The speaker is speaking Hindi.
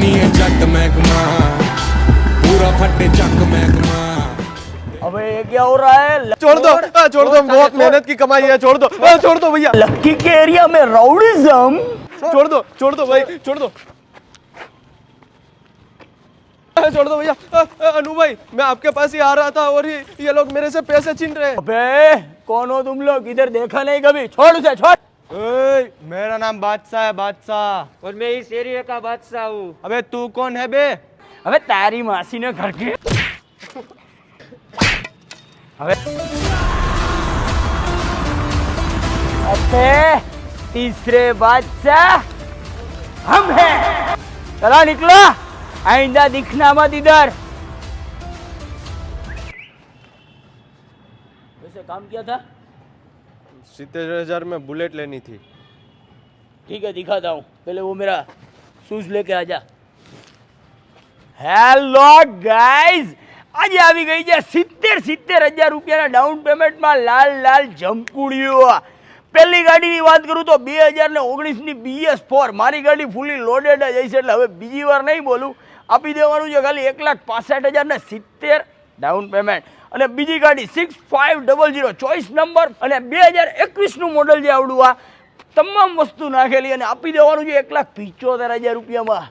नहीं है जट महकमा पूरा फटे चक महकमा। अबे ये क्या हो रहा है? छोड़ दो बहुत मेहनत की कमाई है, छोड़ दो भैया, लक्की के एरिया में राउडीज़म। छोड़ दो भाई, छोड़ दो भैया। अनु भाई, मैं आपके पास ही आ रहा था और ये लोग मेरे से पैसे छीन रहे हैं। अबे कौन हो तुम लोग? इधर देखा नहीं कभी। छोड़ उसे, छोड़। मेरा नाम बादशाह है, बादशाह, और मैं इस एरिया का बादशाह हूँ। अबे तू कौन है बे? अबे तारी मासी ने घर के अबे तीसरे बादशाह हम हैं। चला निकलो, आइंदा दिखना मत इधर। वैसे काम किया था? 70,000 में बुलेट लेनी थी। ठीक है, दिखाता हूँ। पहले वो मेरा शूज लेके आजा। હેલો ગાઈઝ, આજે આવી ગઈ છે 70,000 રૂપિયાના ડાઉન પેમેન્ટમાં લાલ જંપુડીઓ। પહેલી ગાડીની વાત કરું તો 2019ની BS4 મારી ગાડી ફૂલી લોડેડ જ હશે, એટલે હવે બીજી વાર નહીં બોલું। આપી દેવાનું છે ખાલી 1,65,070 ડાઉન પેમેન્ટ। અને બીજી ગાડી 6500 ચોઈસ નંબર અને 2021નું મોડલ જે આવડું, આ તમામ વસ્તુ નાખેલી અને આપી દેવાનું છે 1,75,000 રૂપિયામાં।